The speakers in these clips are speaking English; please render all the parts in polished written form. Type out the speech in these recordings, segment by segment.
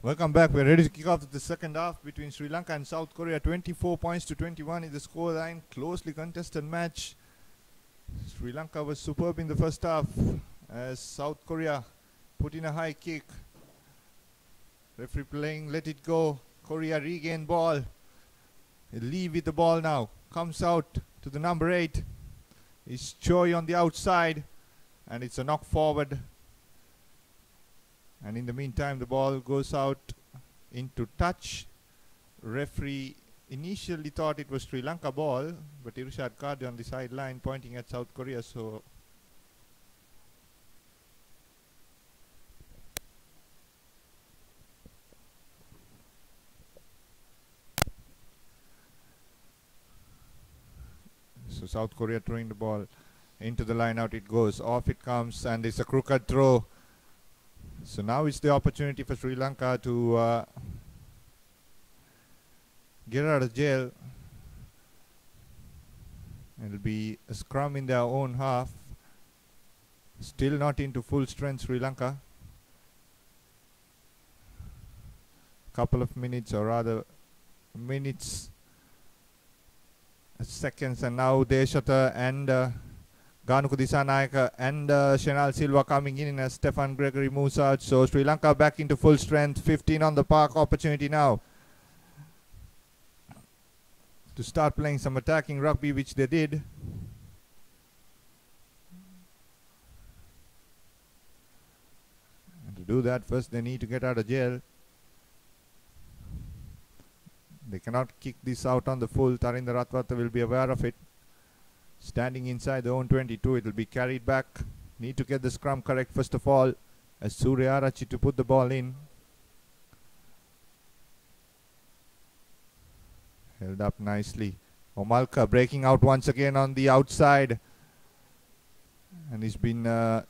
Welcome back. We're ready to kick off the second half between Sri Lanka and South Korea. 24 points to 21 is the scoreline. Closely contested match. Sri Lanka was superb in the first half as South Korea put in a high kick. Referee playing, let it go. Korea regain ball. Lee with the ball now. Comes out to the number 8. It's Choi on the outside. And it's a knock forward. And in the meantime, the ball goes out into touch. Referee initially thought it was Sri Lanka ball, but Irshad Kadi on the sideline pointing at South Korea. So South Korea throwing the ball into the line out. It goes off. It comes, and it's a crooked throw. So now it's the opportunity for Sri Lanka to get out of jail. It'll be a scrum in their own half. Still not into full strength, Sri Lanka. Couple of minutes, or rather minutes, seconds, and now Deshata and Ganuku Disanayaka and Shenal Silva coming in as Stefan Gregory moves out. So Sri Lanka back into full strength. 15 on the park. Opportunity now to start playing some attacking rugby, which they did. And to do that, first they need to get out of jail. They cannot kick this out on the full. Tarinder Ratwata will be aware of it. Standing inside the own 22, it will be carried back. Need to get the scrum correct first of all, as Surya Arachi to put the ball in. Held up nicely. Omalka breaking out once again on the outside. And he's been well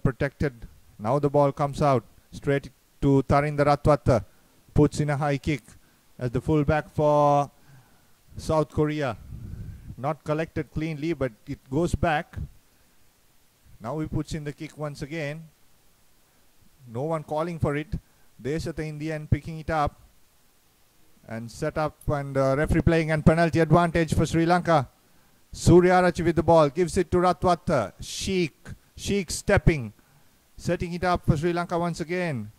protected. Now the ball comes out straight to Tarinder Ratwata. Puts in a high kick as the fullback for South Korea. Not collected cleanly, but it goes back. Now he puts in the kick once again. No one calling for it. Deshata in the end picking it up. And set up, and referee playing, and penalty advantage for Sri Lanka. Surya Arachi with the ball. Gives it to Ratwata. Sheikh stepping. Setting it up for Sri Lanka once again.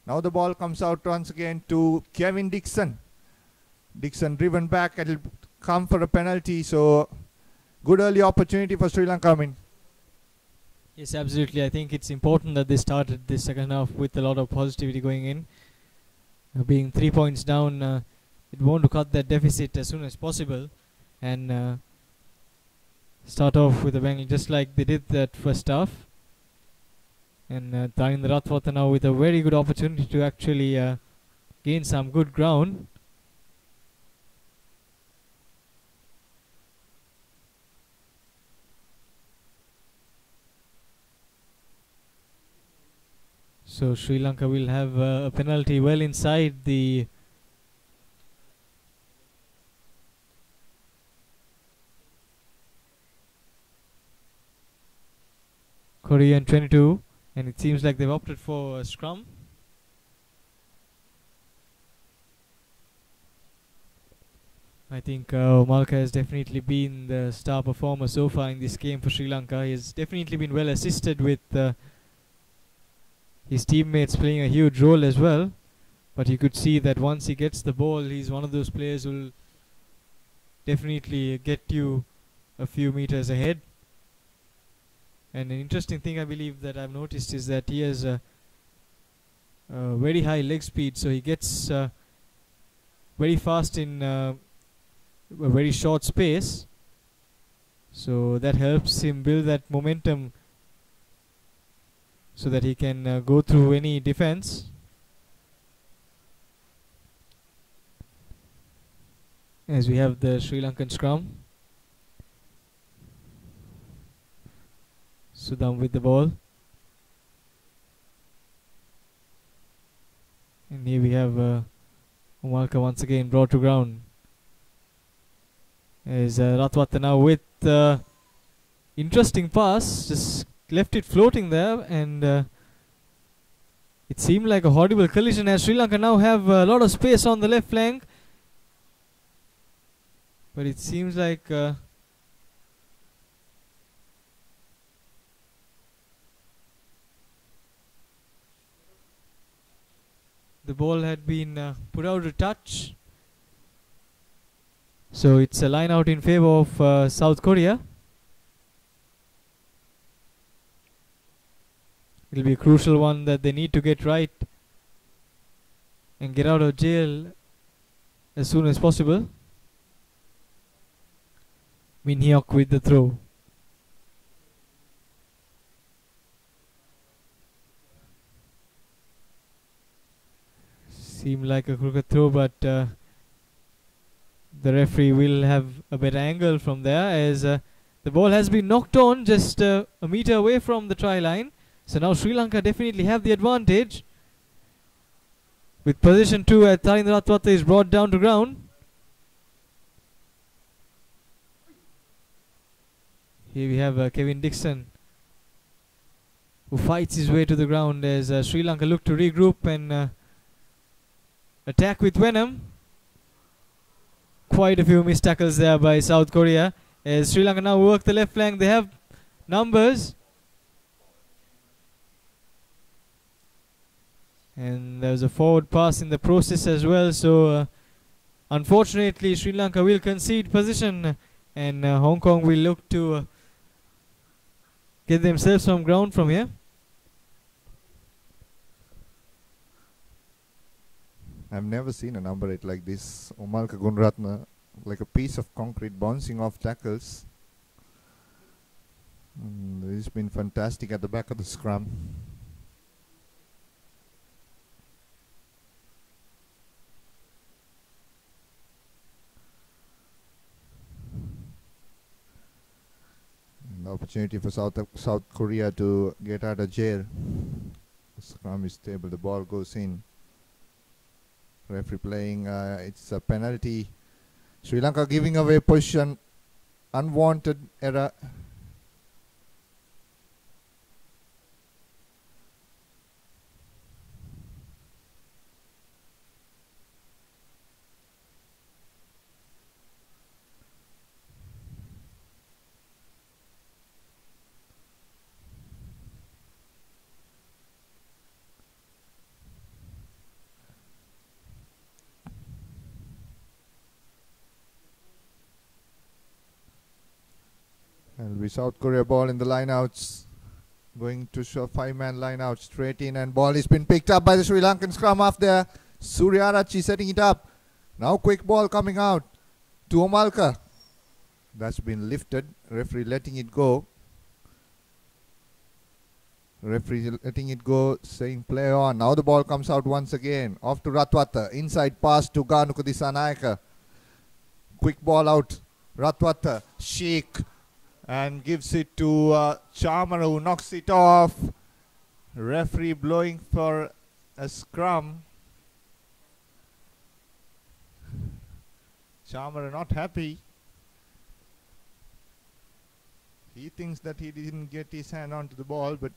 Now the ball comes out once again to Kevin Dixon. Dixon driven back. It'll come for a penalty, so good early opportunity for Sri Lanka. Yes, absolutely. I think it's important that they started this second half with a lot of positivity going in. Being 3 points down, it want to cut that deficit as soon as possible and start off with a bang, just like they did that first half. And Tarinder Ratwata now with a very good opportunity to actually gain some good ground. So Sri Lanka will have a penalty well inside the Korean 22, and it seems like they've opted for a scrum. I think Omalka has definitely been the star performer so far in this game for Sri Lanka. He has definitely been well assisted with his teammates playing a huge role as well, but you could see that once he gets the ball, he's one of those players who will definitely get you a few meters ahead. And an interesting thing I believe that I've noticed is that he has a very high leg speed, so he gets very fast in a very short space, so that helps him build that momentum so that he can go through any defense. As we have the Sri Lankan scrum. Sudam with the ball. And here we have Omalka once again brought to ground. As Ratwata now with interesting pass, just left it floating there, and It seemed like a horrible collision as Sri Lanka now have a lot of space on the left flank. But it seems like the ball had been put out of touch. So it's a line out in favor of South Korea. It'll be a crucial one that they need to get right and get out of jail as soon as possible. Min Hyok with the throw. Seemed like a crooked throw, but the referee will have a better angle from there as the ball has been knocked on just a meter away from the try line. So now Sri Lanka definitely have the advantage. With position 2 at Tharindra Ratwatte is brought down to ground. Here we have Kevin Dixon, who fights his way to the ground as Sri Lanka look to regroup and attack with venom. Quite a few missed tackles there by South Korea as Sri Lanka now work the left flank. They have numbers. And there's a forward pass in the process as well. So unfortunately Sri Lanka will concede position and Hong Kong will look to get themselves some ground from here. I've never seen a number 8 like this. Omalka Gunratna, like a piece of concrete bouncing off tackles. He's been fantastic at the back of the scrum. An opportunity for South Korea to get out of jail. The scrum is stable. The ball goes in. Referee playing. It's a penalty. Sri Lanka giving away position. Unwanted error. And we South Korea ball in the lineouts. Going to show 5-man lineout straight in, and ball has been picked up by the Sri Lankan scrum half there. Suryarachi setting it up. Now quick ball coming out to Omalka. That's been lifted. Referee letting it go. Referee letting it go, saying play on. Now the ball comes out once again. Off to Ratwatte. Inside pass to Ganuka Dissanayaka. Quick ball out. Ratwatte. Sheikh. And gives it to Chamara, who knocks it off. Referee blowing for a scrum. Chamara not happy. He thinks that he didn't get his hand onto the ball, but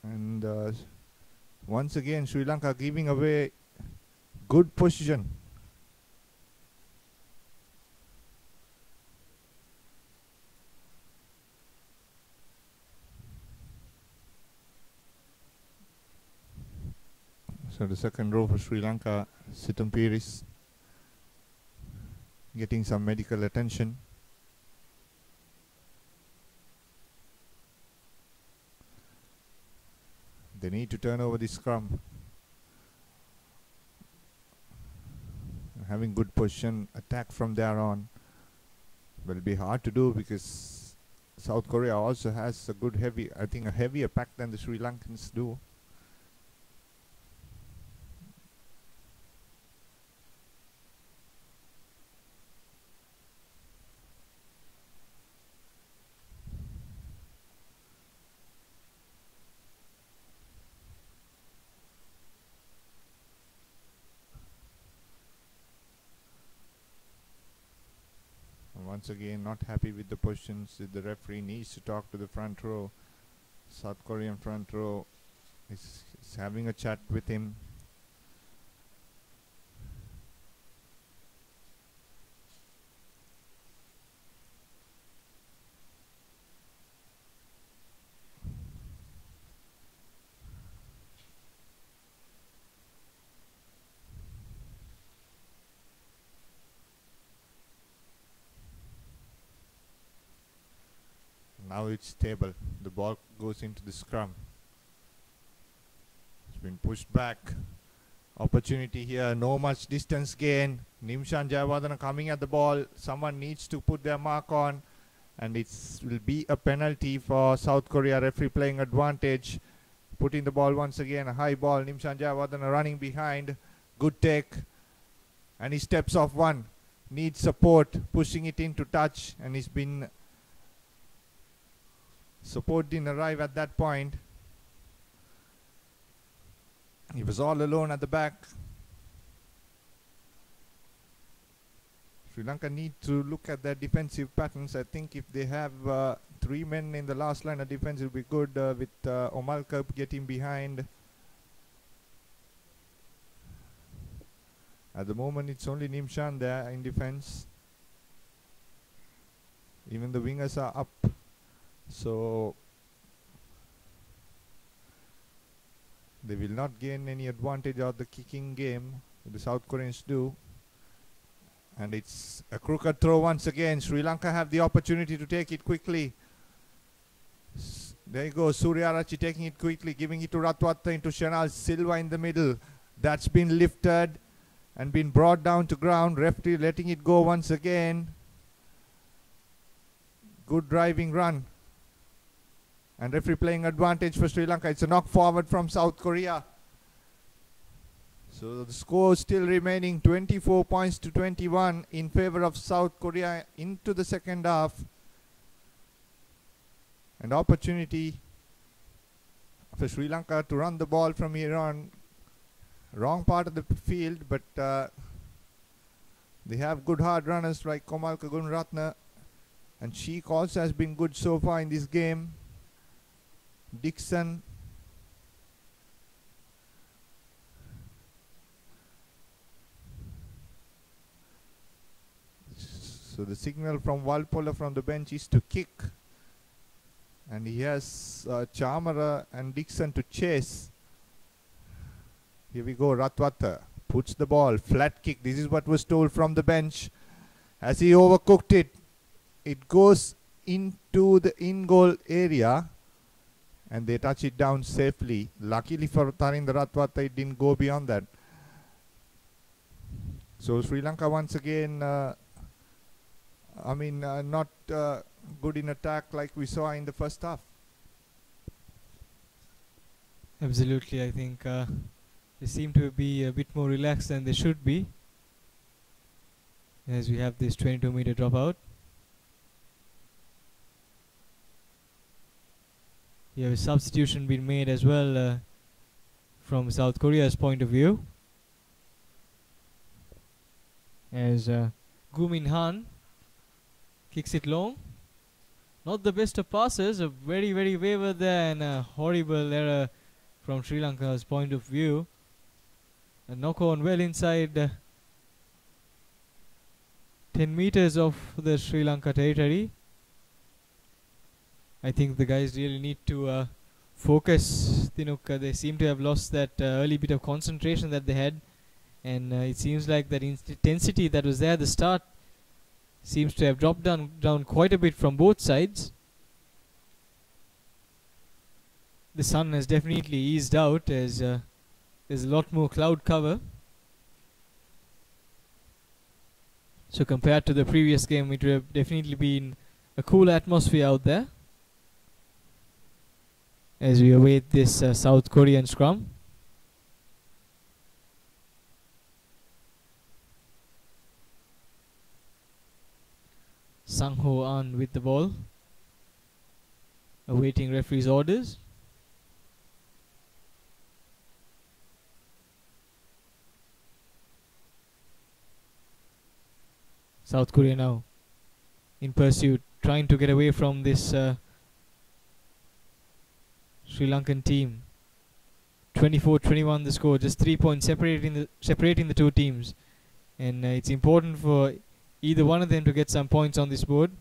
and once again Sri Lanka giving away good position. So the second row for Sri Lanka, Sitam Piris getting some medical attention. They need to turn over the scrum. Having good position, attack from there on will be hard to do because South Korea also has a good heavy, I think a heavier pack than the Sri Lankans do. once again not happy with the positions. The referee needs to talk to the front row. South Korean front row is having a chat with him. Now it's stable. The ball goes into the scrum. It's been pushed back. Opportunity here. No much distance gain. Nimshan Jayawardena coming at the ball. Someone needs to put their mark on. And it will be a penalty for South Korea. Referee playing advantage. Putting the ball once again. A high ball. Nimshan Jayawardena running behind. Good take. And he steps off one. Needs support. Pushing it into touch. And he's been... Support didn't arrive at that point. He was all alone at the back. Sri Lanka need to look at their defensive patterns. I think if they have 3 men in the last line of defense, it will be good with Omalka getting behind. At the moment, it's only Nimshan there in defense. Even the wingers are up. So they will not gain any advantage of the kicking game. The South Koreans do. And it's a crooked throw once again. Sri Lanka have the opportunity to take it quickly. There you go. Suryarachi taking it quickly, giving it to Ratwatta into Shanal Silva in the middle. That's been lifted and been brought down to ground. Referee letting it go once again. Good driving run. And referee playing advantage for Sri Lanka. It's a knock forward from South Korea. So the score still remaining 24 points to 21 in favor of South Korea into the second half. And opportunity for Sri Lanka to run the ball from here on. Wrong part of the field, but they have good hard runners like Komal Kagunratna. And Sheikh also has been good so far in this game. Dixon. So the signal from Walpola from the bench is to kick. And he has Chamara and Dixon to chase. Here we go, Ratwata puts the ball, flat kick. This is what was told from the bench. As he overcooked it, it goes into the in-goal area. And they touch it down safely. Luckily for Tarinder Ratwata, it didn't go beyond that. So Sri Lanka once again, not good in attack like we saw in the first half. Absolutely, I think they seem to be a bit more relaxed than they should be. As we have this 22-meter dropout. You have a substitution been made as well from South Korea's point of view. As Gumin Han kicks it long. Not the best of passes, a very, very wayward there and a horrible error from Sri Lanka's point of view. A knock on well inside 10 meters of the Sri Lanka territory. I think the guys really need to focus. They seem to have lost that early bit of concentration that they had. And it seems like that intensity that was there at the start seems to have dropped down quite a bit from both sides. The sun has definitely eased out as there's a lot more cloud cover. So compared to the previous game, it would have definitely been a cool atmosphere out there. As we await this South Korean scrum. Sang Ho An with the ball, awaiting referee's orders. South Korea now in pursuit, trying to get away from this Sri Lankan team. 24-21 the score, just 3 points separating the two teams, and it's important for either one of them to get some points on this board.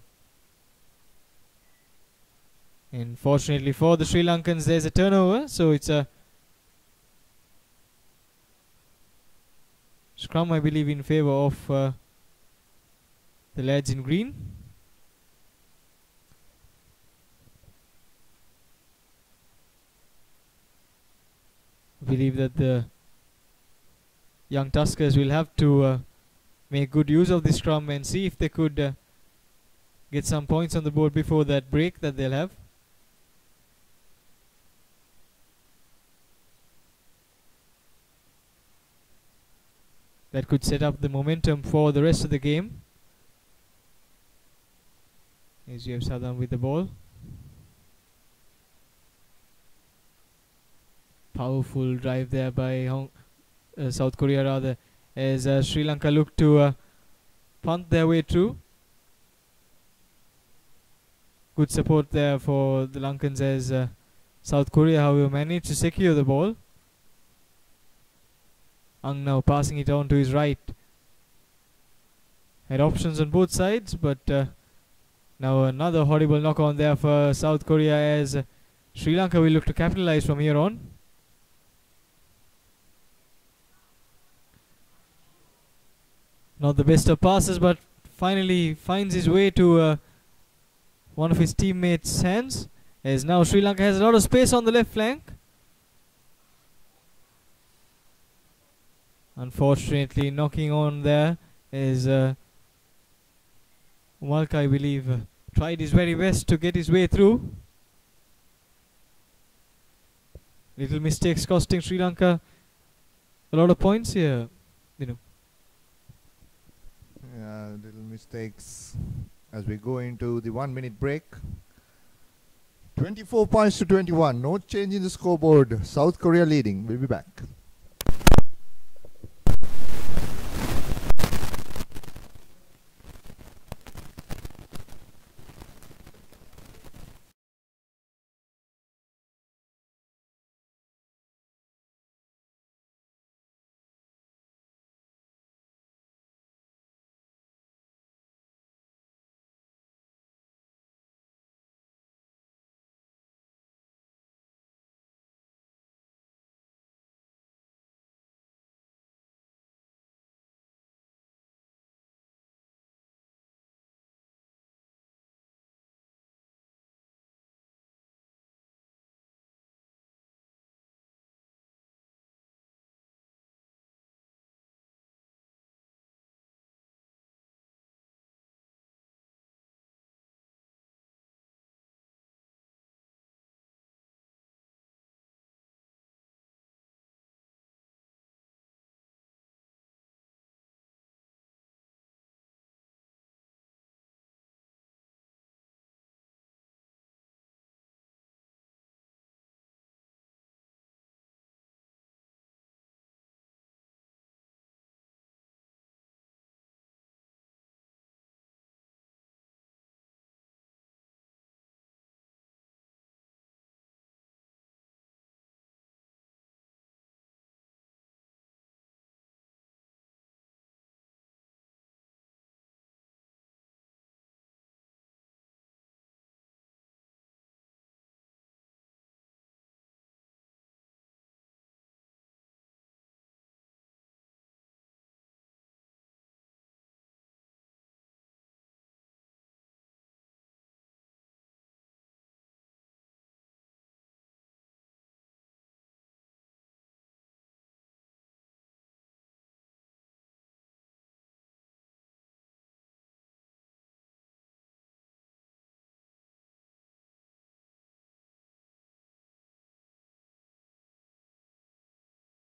And fortunately for the Sri Lankans, there's a turnover, so it's a scrum, I believe, in favour of the lads in green. I believe that the young Tuskers will have to make good use of this scrum and see if they could get some points on the board before that break that they'll have. That could set up the momentum for the rest of the game. As you have Southern with the ball. Powerful drive there by South Korea rather, as Sri Lanka look to punt their way through. Good support there for the Lankans as South Korea, however, managed to secure the ball. Ang now passing it on to his right. Had options on both sides, but now another horrible knock on there for South Korea, as Sri Lanka will look to capitalize from here on. Not the best of passes, but finally finds his way to one of his teammates' hands, as now Sri Lanka has a lot of space on the left flank. Unfortunately, knocking on there is Malka, I believe, tried his very best to get his way through. Little mistakes costing Sri Lanka a lot of points here, you know. Yeah, little mistakes as we go into the 1 minute break. 24 points to 21. No change in the scoreboard. South Korea leading. We'll be back.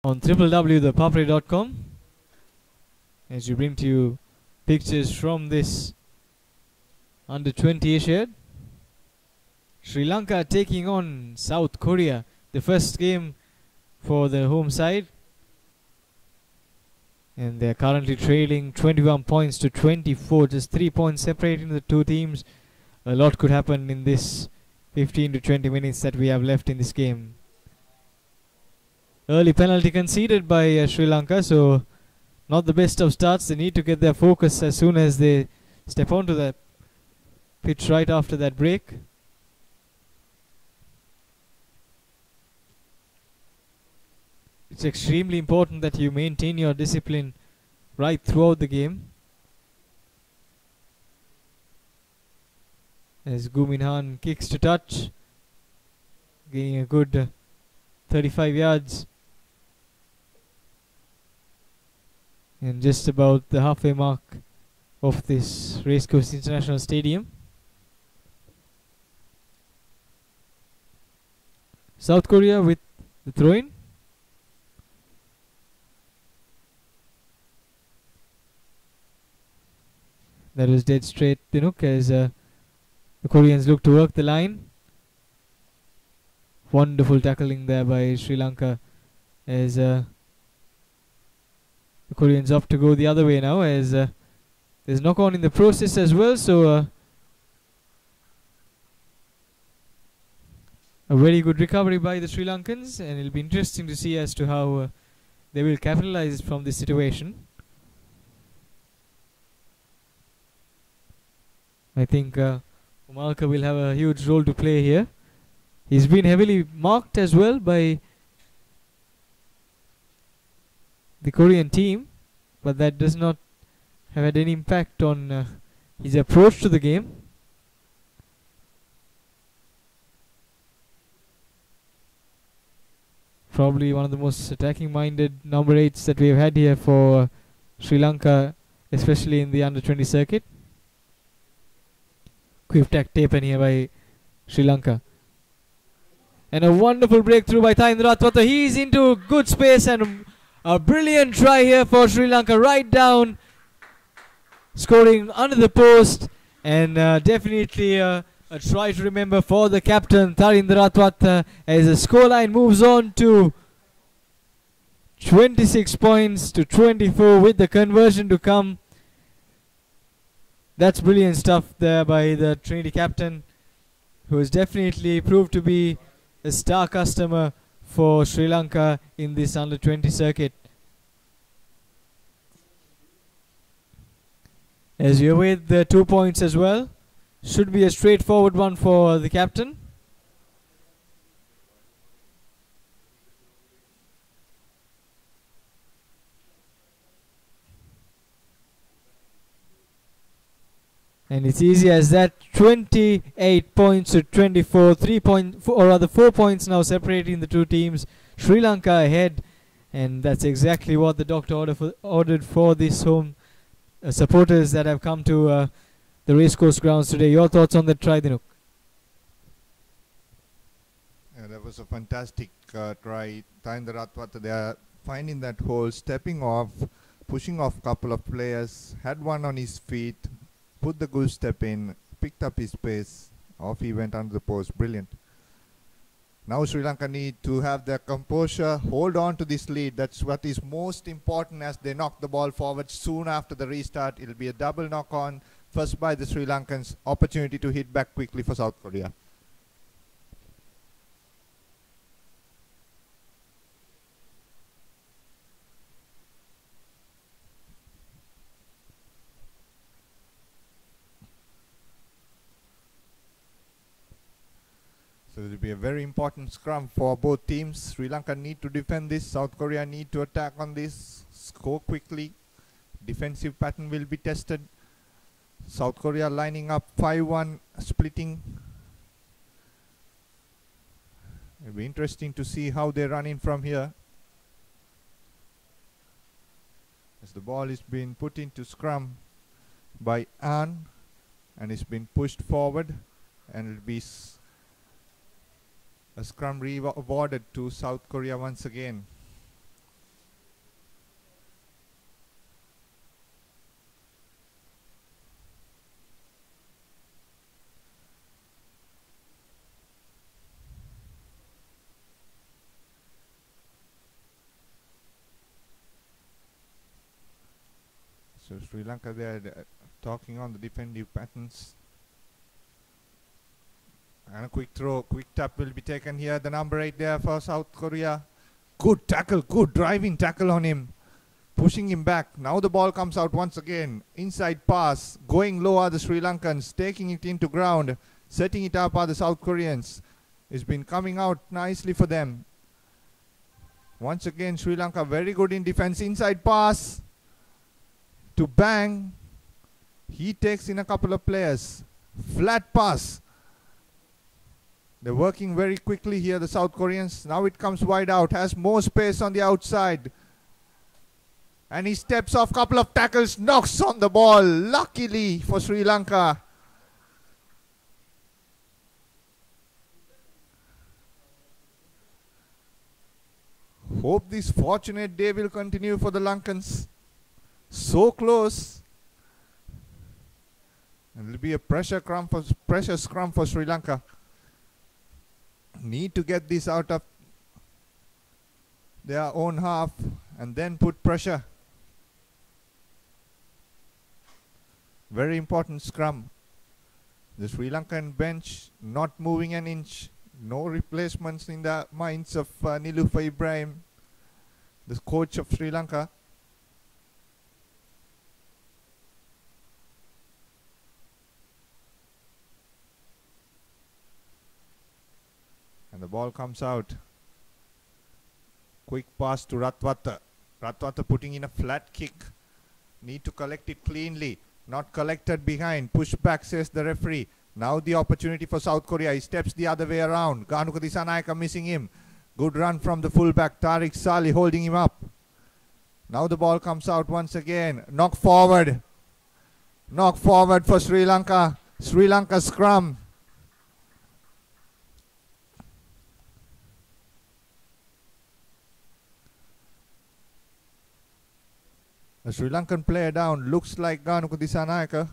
On www.thepapre.com, as you bring to you pictures from this under 20 Asiad. Sri Lanka taking on South Korea, the first game for the home side. And they're currently trailing 21 points to 24, just 3 points separating the two teams. A lot could happen in this 15 to 20 minutes that we have left in this game. Early penalty conceded by Sri Lanka, so not the best of starts. They need to get their focus as soon as they step onto the pitch right after that break. It's extremely important that you maintain your discipline right throughout the game. As Gumin Han kicks to touch, gaining a good 35 yards. And just about the halfway mark of this Racecourse International Stadium. South Korea with the throw-in. That was dead straight, Dinuk, as the Koreans look to work the line. Wonderful tackling there by Sri Lanka, as the Koreans opt to go the other way now, as there's knock-on in the process as well. So a very good recovery by the Sri Lankans, and it'll be interesting to see as to how they will capitalize from this situation. I think Malka will have a huge role to play here. He's been heavily marked as well by the Korean team, but that does not have had any impact on his approach to the game. Probably one of the most attacking-minded number 8s that we have had here for Sri Lanka, especially in the under-20 circuit. Quick taken here by Sri Lanka. And a wonderful breakthrough by Tharindra Ratwata. He's into good space, and a brilliant try here for Sri Lanka, right down, scoring under the post, and definitely a try to remember for the captain Tharindra Ratwata, as the scoreline moves on to 26 points to 24 with the conversion to come. That's brilliant stuff there by the Trinity captain, who has definitely proved to be a star customer for Sri Lanka in this under-20 circuit. As you await the 2 points as well, should be a straightforward one for the captain. And it's easy as that. 28 points to 24. 4 points now separating the two teams. Sri Lanka ahead, and that's exactly what the doctor ordered for this home supporters that have come to the racecourse grounds today. Your thoughts on that try, Dinuk? Yeah, that was a fantastic try. Tharindra Ratwata, they are finding that hole, stepping off, pushing off a couple of players, had one on his feet, put the goose step in, picked up his pace, off he went under the post. Brilliant. Now Sri Lanka need to have their composure, hold on to this lead. That's what is most important as they knock the ball forward soon after the restart. It'll be a double knock-on, first by the Sri Lankans, opportunity to hit back quickly for South Korea. So it will be a very important scrum for both teams. Sri Lanka need to defend this. South Korea need to attack on this. Score quickly. Defensive pattern will be tested. South Korea lining up 5-1, splitting. It will be interesting to see how they run in from here. As the ball is being put into scrum by An, and it's been pushed forward, and it will be a scrum awarded to South Korea once again. So Sri Lanka, they are talking on the defensive patterns. And a quick throw, quick tap will be taken here. The number 8 there for South Korea. Good tackle, good driving tackle on him. Pushing him back. Now the ball comes out once again. Inside pass. Going low are the Sri Lankans. Taking it into ground. Setting it up are the South Koreans. It's been coming out nicely for them. Once again, Sri Lanka very good in defense. Inside pass to Bang. He takes in a couple of players. Flat pass. They're working very quickly here, the South Koreans. Now it comes wide out. Has more space on the outside. And he steps off, couple of tackles, knocks on the ball. Luckily for Sri Lanka. Hope this fortunate day will continue for the Lankans. So close. And it will be a pressure scrum for Sri Lanka. Need to get this out of their own half and then put pressure. Very important scrum. The Sri Lankan bench not moving an inch. No replacements in the minds of Nilufer Ibrahim, the coach of Sri Lanka. And the ball comes out. Quick pass to Ratwata. Ratwata putting in a flat kick. Need to collect it cleanly. Not collected behind. Push back, says the referee. Now the opportunity for South Korea. He steps the other way around. Ganuka Dissanayake missing him. Good run from the fullback. Tariq Saleh holding him up. Now the ball comes out once again. Knock forward. Knock forward for Sri Lanka. Sri Lanka scrum. A Sri Lankan player down. Looks like Ganuka Dissanayake.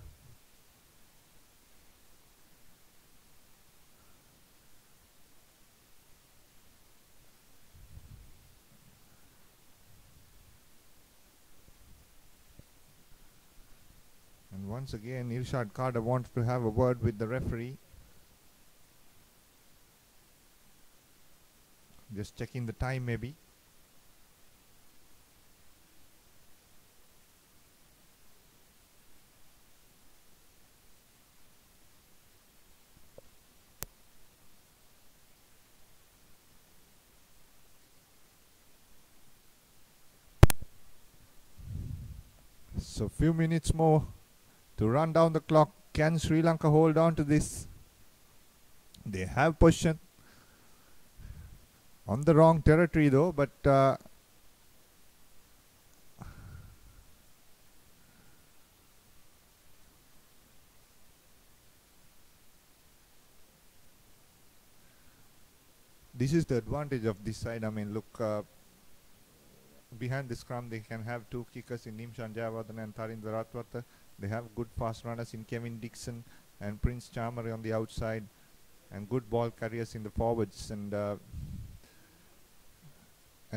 And once again, Irshad Khada wants to have a word with the referee. Just checking the time maybe. So few minutes more to run down the clock. Can Sri Lanka hold on to this? They have possession on the wrong territory though, but this is the advantage of this side. I mean, look, behind the scrum they can have two kickers in Nimshan Jayawardene and Tharindra Ratwata. They have good fast runners in Kevin Dixon and Prince Charmer on the outside, and good ball carriers in the forwards. And I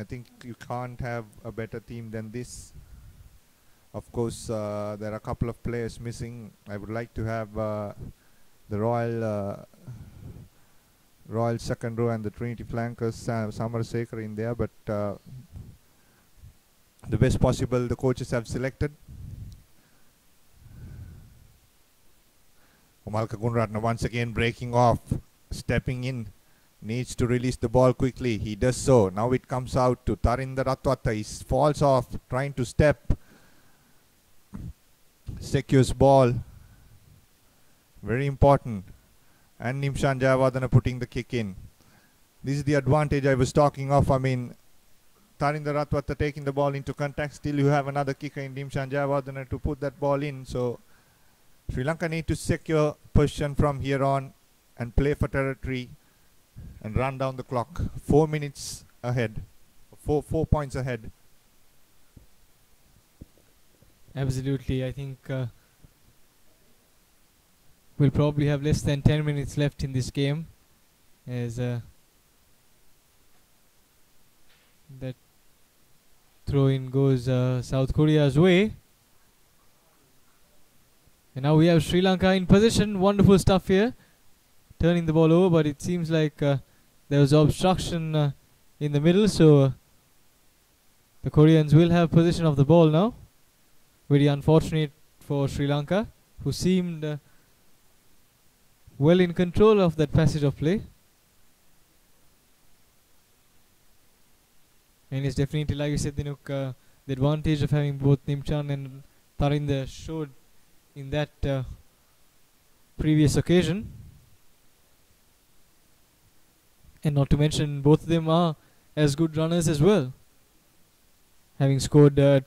think you can't have a better team than this. Of course, there are a couple of players missing. I would like to have the Royal second row and the Trinity flankers, Samar Sekar in there, but the best possible the coaches have selected. Umalka Gunratna once again breaking off, stepping in, needs to release the ball quickly. He does so. Now it comes out to Tharindra Ratwata. He falls off, trying to step. Secures ball. Very important. And Nimshan Jayawardene putting the kick in. This is the advantage I was talking of. I mean, Tharindra Ratwata taking the ball into contact. Still you have another kicker in Nimshan Jayawardene to put that ball in. So Sri Lanka need to secure position from here on and play for territory and run down the clock. 4 minutes ahead. 4 points ahead. Absolutely. I think we'll probably have less than 10 minutes left in this game, as that throw-in goes South Korea's way. And now we have Sri Lanka in position. Wonderful stuff here. Turning the ball over, but it seems like there was obstruction in the middle, so the Koreans will have possession of the ball now. Very unfortunate for Sri Lanka, who seemed well in control of that passage of play. And it's definitely, like you said, Dinuk, the advantage of having both Nimchan and Tarinder showed in that previous occasion. And not to mention, both of them are as good runners as well, having scored a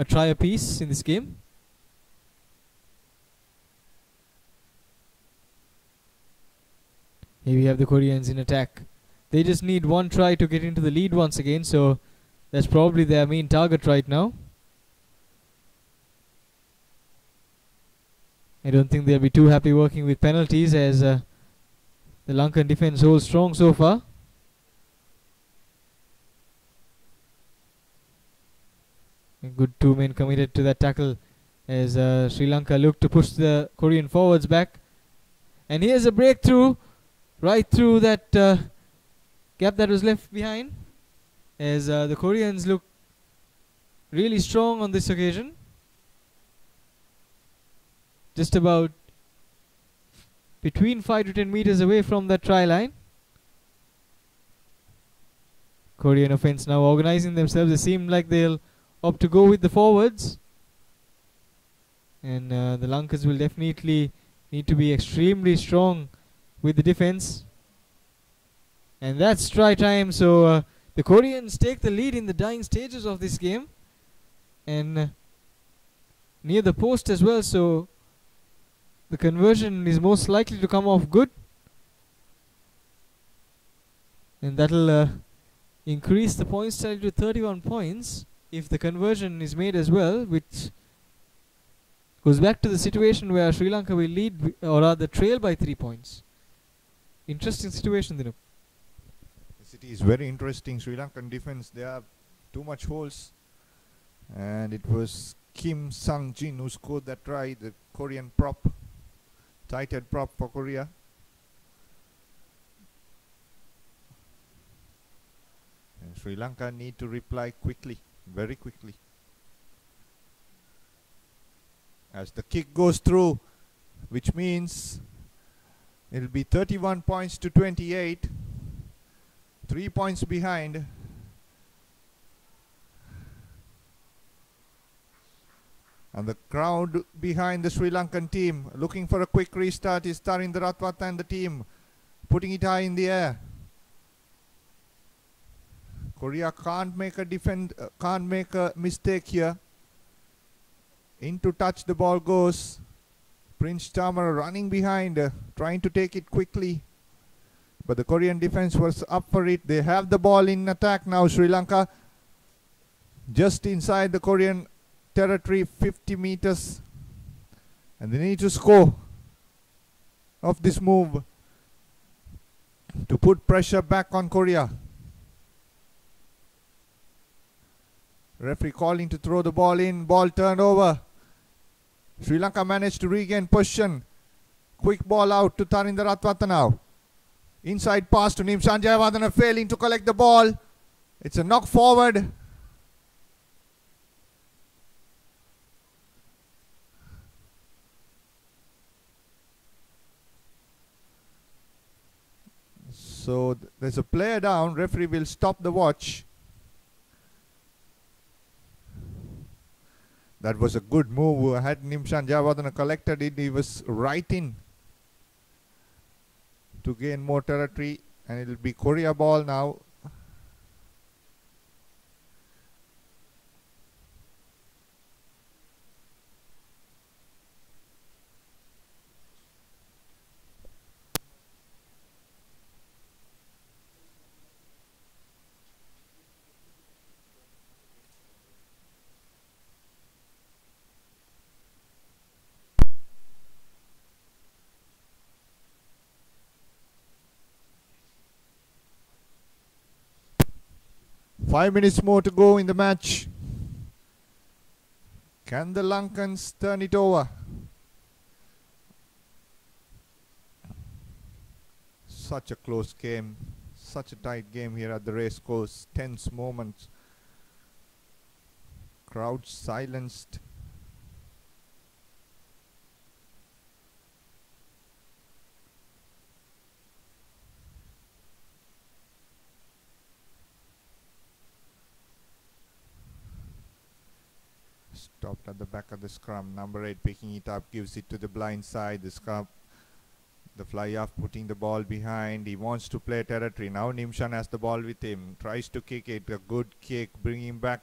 try apiece in this game. Here we have the Koreans in attack. They just need one try to get into the lead once again, so that's probably their main target right now. I don't think they'll be too happy working with penalties, as the Lankan defense holds strong so far. A good 2 men committed to that tackle as Sri Lanka look to push the Korean forwards back. And here's a breakthrough right through that gap that was left behind, as the Koreans look really strong on this occasion. Just about between 5 to 10 meters away from that try line. Korean offense now organizing themselves. They seem like they'll opt to go with the forwards. And the Lankas will definitely need to be extremely strong with the defense. And that's try time. So the Koreans take the lead in the dying stages of this game. And near the post as well. So the conversion is most likely to come off good, and that'll increase the points tally to 31 points if the conversion is made as well, which goes back to the situation where Sri Lanka will lead or rather trail by 3 points. Interesting situation, Dinu. Yes, it is very interesting. Sri Lankan defense, they have too much holes, and it was Kim Sang-jin who scored that try, the Korean prop. Tight head prop for Korea. And Sri Lanka need to reply quickly, very quickly. As the kick goes through, which means it'll be 31 points to 28. 3 points behind. And the crowd behind the Sri Lankan team looking for a quick restart is Tarinder Ratwata and the team putting it high in the air. Korea can't make a mistake here. Into touch the ball goes. Prince Chamara running behind, trying to take it quickly. But the Korean defense was up for it. They have the ball in attack now. Sri Lanka just inside the Korean territory, 50 meters, and they need to score off this move to put pressure back on Korea. Referee calling to throw the ball in, ball turned over. Sri Lanka managed to regain possession. Quick ball out to Tarinder Ratwata now. Inside pass to Nimchan Jayawardena, failing to collect the ball. It's a knock forward. So there's a player down. Referee will stop the watch. That was a good move. Had Nimchan Jayawardena collected it, he was right in to gain more territory, and it will be Korea ball now. Five minutes more to go in the match. Can the Lankans turn it over? such a close game. Such a tight game here at the race course. Tense moments. Crowd silenced. Stopped at the back of the scrum. Number 8 picking it up, gives it to the blind side. The scrum, the fly off, putting the ball behind. He wants to play territory. Now Nimshan has the ball with him. Tries to kick it. A good kick, bringing him back.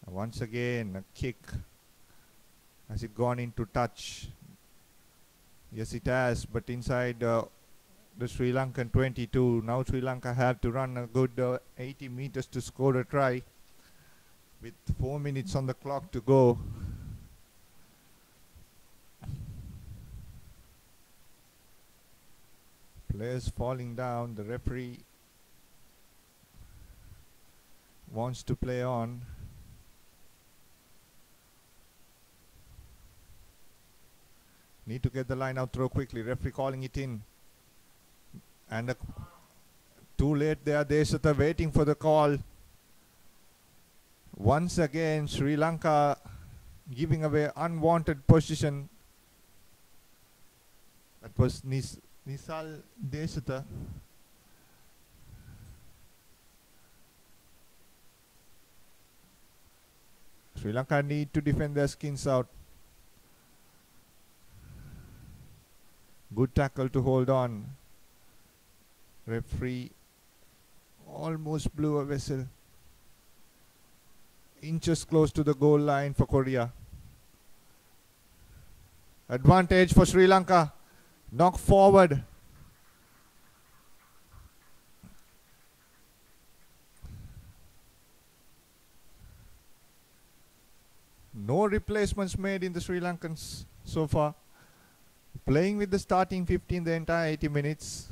Once again, a kick. Has it gone into touch? Yes, it has, but inside the Sri Lankan 22. Now Sri Lanka have to run a good 80 meters to score a try. With 4 minutes on the clock to go. Players falling down. The referee wants to play on. Need to get the line out throw quickly. Referee calling it in. And too late there. Desata waiting for the call. Once again, Sri Lanka giving away unwanted position. That was Nisal Desata. Sri Lanka need to defend their skins out. Good tackle to hold on. Referee almost blew a whistle. Inches close to the goal line for Korea. Advantage for Sri Lanka. Knock forward. No replacements made in the Sri Lankans so far. Playing with the starting 15 the entire 80 minutes.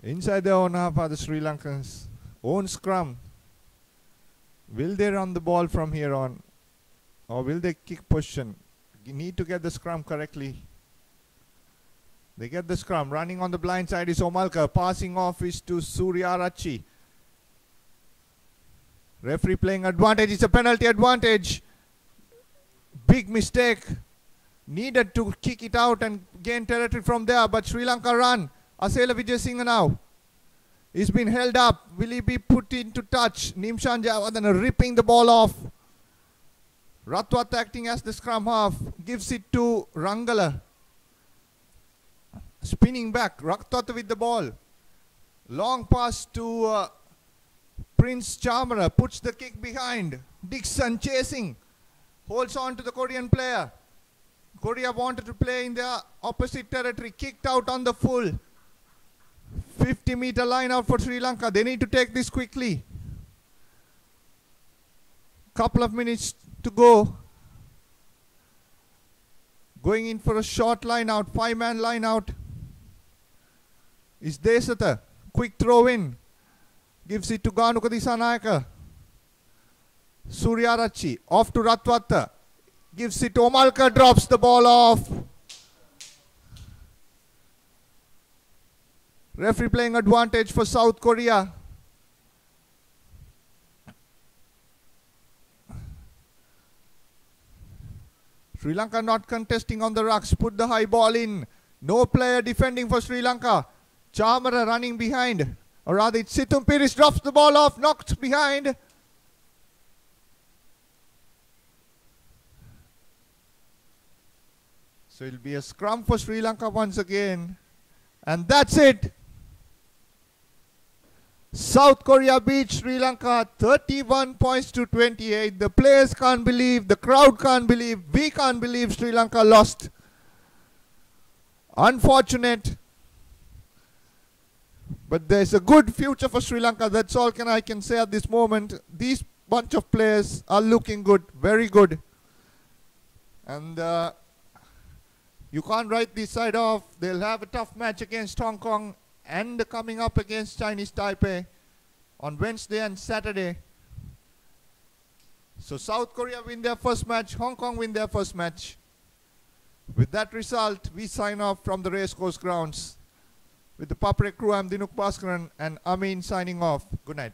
Inside their own half are the Sri Lankans. Own scrum. Will they run the ball from here on? Or will they kick position? You need to get the scrum correctly. They get the scrum. Running on the blind side is Omalka. Passing off is to Suryarachi. Referee playing advantage. It's a penalty advantage. Big mistake. Needed to kick it out and gain territory from there. But Sri Lanka run. Asela Vijayasinghe now. He's been held up. Will he be put into touch? Nimshan Javadana ripping the ball off. Ratwat acting as the scrum half. Gives it to Rangala. Spinning back. Ratwat with the ball. Long pass to Prince Chamara. Puts the kick behind. Dixon chasing. Holds on to the Korean player. Korea wanted to play in their opposite territory. Kicked out on the full. 50-meter line out for Sri Lanka. They need to take this quickly. Couple of minutes to go. Going in for a short line out. 5-man line out. Is Desata. Quick throw in. Gives it to Ganuka Disanayaka. Suryarachi. Off to Ratwata. Gives it to Omalka. Drops the ball off. Referee playing advantage for South Korea. Sri Lanka not contesting on the rucks. Put the high ball in. No player defending for Sri Lanka. Chamara running behind. Or rather it's Situm Piris drops the ball off. Knocked behind. So it'll be a scrum for Sri Lanka once again. And that's it. South Korea beat Sri Lanka 31 points to 28. The players can't believe, the crowd can't believe, we can't believe Sri Lanka lost. Unfortunate. But there's a good future for Sri Lanka. That's all I can say at this moment. These bunch of players are looking good, very good. And you can't write this side off. They'll have a tough match against Hong Kong and coming up against Chinese Taipei on Wednesday and Saturday. So South Korea win their first match, Hong Kong win their first match. With that result, we sign off from the racecourse grounds. With the Papre crew, I'm Dinuk Bhaskaran and Amin signing off. Good night.